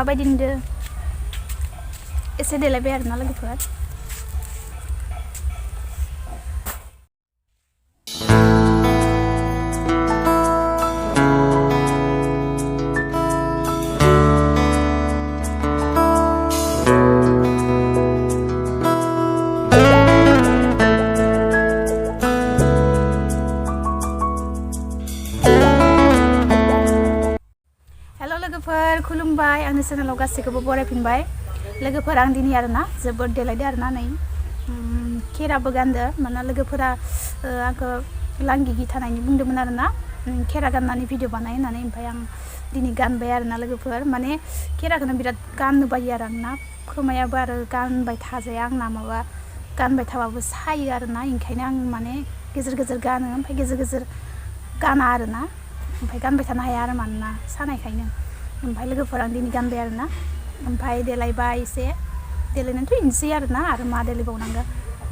माबायदि नुदों एसे देलायबाय आरोना लोगोफोर खुलुमबाय आंनि चेनेलाव गासैखौबो बरायफिनबाय लोगोफोर आं दिनै आरोना जोबोद देलायदो आरोना नै खेराबो गानदो मानोना लोगोफोरा आंखौ लांगिगि थानायनि बुंदोंमोन आरोना खेरा गाननानै भिडिअ बानाय होननानै ओमफ्राय आं दिनै गानबाय आरोना लोगोफोर माने खेराखौनो बिराद गाननो बायो आरो आंना खोमायाबो आरो गानबाय थाजाया आंना माबा गानबाय थाबाबो सायो आरोना ओंखायनो आं माने गेजेर गेजेर गानो ओमफ्राय गेजेर गेजेर गाना आरोना ओमफ्राय गानबाय थानो हाया आरो मानोना सानायखायनो ओमफ्राय लोगोफोर आं दिनै गानबाय आरोना ओमफ्राय देलायबाय एसे देलायनानैथ' इनोसै आरोना आरो मा देलायबावनांगौ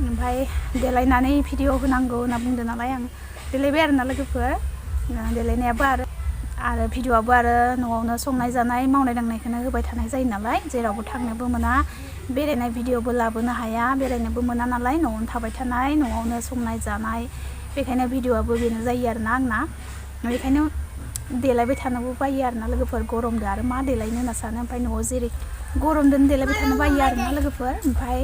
ओमफ्राय देलायनानै भिडिअ होनांगौ होनना बुंदों नालाय आं देलायबाय आरोना लोगोफोर देलायनायाबो आरो भिडिअआबो आरो न'आवनो संनाय जानाय मावनाय दांनायखौनो होबाय थानाय जायो नालाय जेरावबो थांनोबो मोना बेरायनाय भिडिअबो लाबोनो हाया बेरायनोबो मोना नालाय न'आवनो थाबाय थानाय न'आवनो संनाय जानाय बेखायनो भिडिअआबो बेनो जायो आरोना आंना बेखायनो देलायबाय थानोबो बायो आरोना लोगोफोर गरमदो आरो मा देलायनो होनना सानो ओमफ्राय न'आव जेरै गरमदों देलायबाय थानो बायो आरोना लोगोफोर ओमफ्राय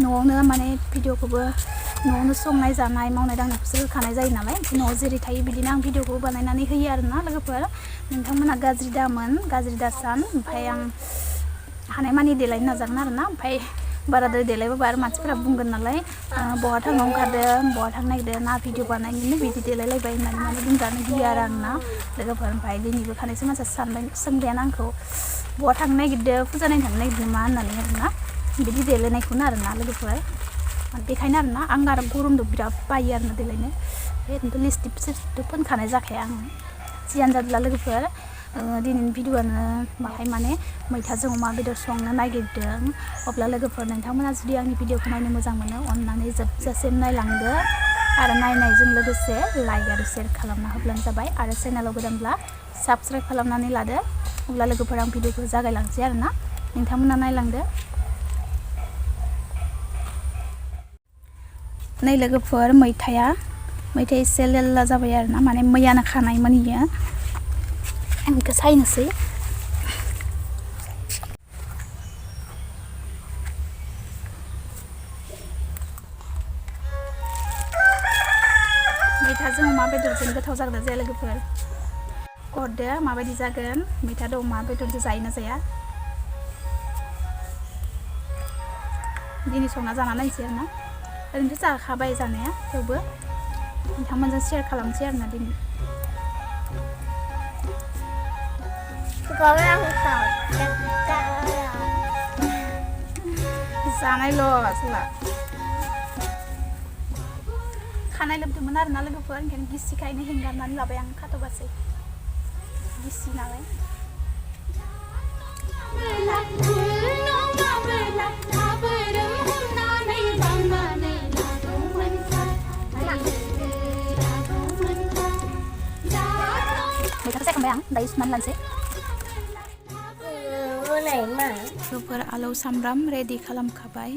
न'आवनो माने भिडिअखौबो न'आवनो संनाय जानाय मावनाय दांनायखौसो होखानाय जायो नालाय न'आव जेरै थायो बिदिनो आं भिडिअखौ बानायनानै होयो आरोना लोगोफोर नोंथांमोना गाज्रि दामोन गाज्रि दासान ओमफ्राय आं हानायमानि देलायनो नाजागोन आरोना ओमफ्राय बाराद्राय देलायबाबो आरो मानसिफोरा बुंगोन नालाय बहा थांनो ओंखारदों बहा थांनो नागिरदों ना भिडिअ बानायनोनो बिदि देलायलायबाय होननानै माने बुंजानो गियो आरो आंना लोगोफोर ओमफ्राय दिनैबो खानैसो मानसिया सोंबायानो आंखौ बहा थांनो नागिरदों फुजा नायनो थांनो नागिरदों मा होननानै आरोना बिदि देलायनायखौनो आरोना लोगोफोर बेखायनो आरोना आं आरो गरमदो बिराद बायो आरोना देलायनो ओरैनोथ' लिपस्टिक फोनखानाय जाखाया आं जियानो जादोला लोगोफोर दिनैनि भिडिअआनो बाहाय माने मैथाजों अमा बेदर संनो नागिरदों अब्ला लोगोफोर नोंथांमोना जुदि आंनि भिडिअखौ नायनो मोजां मोनो अननानै जोबजासिम नायलांदो आरो नायनायजों लोगोसे लाइक आरो शेयार खालामना होब्लानो जाबाय आरो चेनेलाव गोदानब्ला साबस्क्राइब खालामनानै लादो अब्ला लोगोफोर आं भिडिअखौ जागायलांसै आरोना नोंथांमोना नायलांदो नै लोगोफोर मैथाया एसे लेल्ला जाबाय आरोना माने मैयानो खानायमोन इयो आं बेखौ सायनोसै मैथाजों अमा बेदरजों गोथाव जागोन ना जाया लोगोफोर हरदो माबायदि जागोन मैथाजों अमा बेदरजों जायो ना जाया दिनै संना जाना नायसै आरोना ओरैनोथ' जाखाबाय जानाया थेवबो नोंथांमोनजों शेयार खालामसै आरोना दिनै जानायल' सोला खानाय लोबदोंमोन आरोना लोगोफोर ओंखायनो गिसिखायनो हेंगारनानै लाबाय आं खाथ'बासै गिसि नालाय मैथाखौ सायखांबाय आं दायो सुनानै लानोसै लोगोफोर आलौ सामब्राम रेडि खालामखाबाय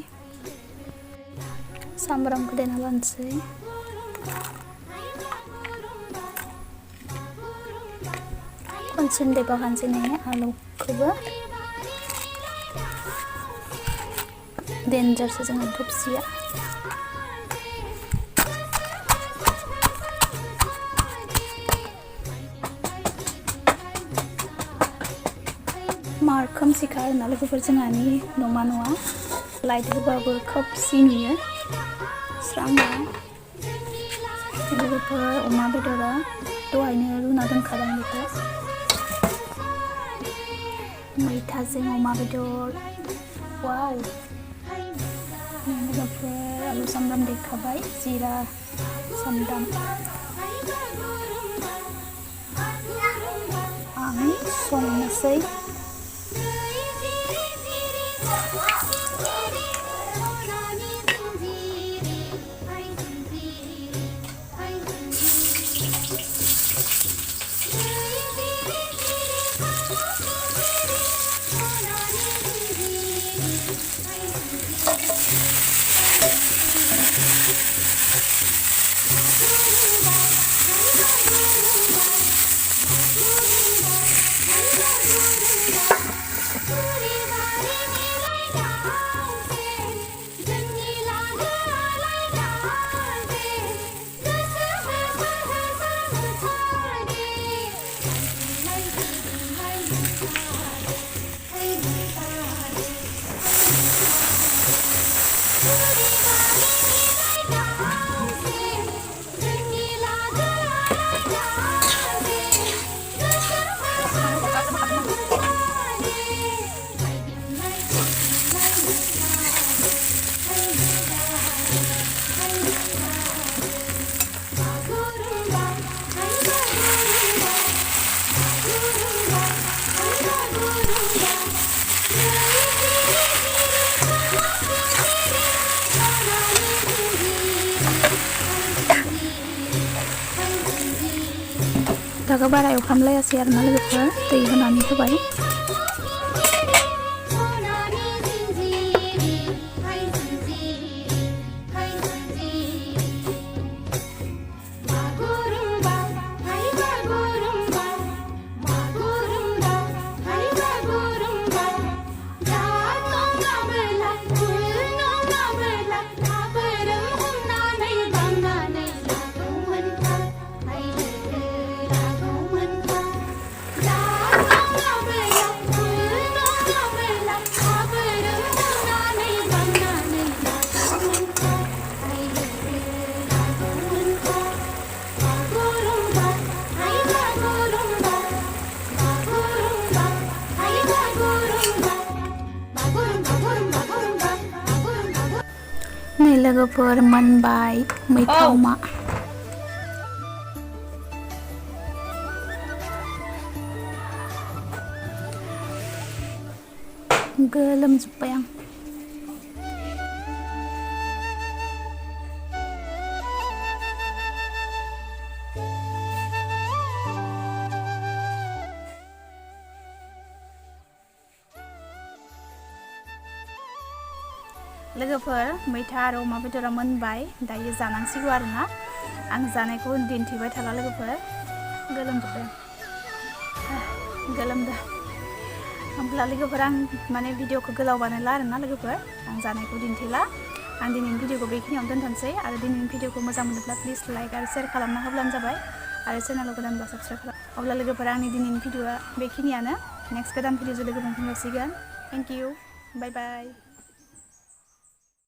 सामब्रामखौ देना लानोसै खनसेनो देबावखानोसै नै आलुखौबो डेन्जारसो जोंहा थबसिया मार खोमसिखा आरोना लोगोफोर जोंहानि न'मा न'आ लाइट होबाबो खोमसि नुयो स्रांनो लोगोफोर अमा बेदरा दहायनो रुना दोनखादों बेखौ मैथाजों अमा बेदर वाव लोगोफोर आलु सामब्राम देखाबाय जिरा सामब्राम आं संनोसै दागा बारा एवफ्रामलायासै आरोना लोगोफोर दै होनानै होबाय नै लोगोफोर मोनबाय मैथा अमा गोलोमजोब्बाय आं लोगोफोर मैथा आरो अमा बेदरा मोनबाय दायो जानांसिगौ आरोना आं जानायखौ दिन्थिबाय थाला लोगोफोर गोलोमजोब्बाय गोलोमदो होमब्ला लोगोफोर आं माने भिडिअखौ गोलाव बानायला आरोना लोगोफोर आं जानायखौ दिन्थिला आं दिनैनि भिडिअखौ बेखिनियावनो दोनथ'नोसै आरो दिनैनि भिडिअखौ मोजां मोनोब्ला प्लिज लाइक आरो शेयार खालामना होब्लानो जाबाय आरो चेनेलखौ गोदानब्ला साबस्क्राइब खालाम अब्ला लोगोफोर आंनि दिनैनि भिडिअआ बेखिनियानो नेक्स्ट गोदान भिडिअजों लोगो मोनफिनसिगोन थेंक इउ बाय बाय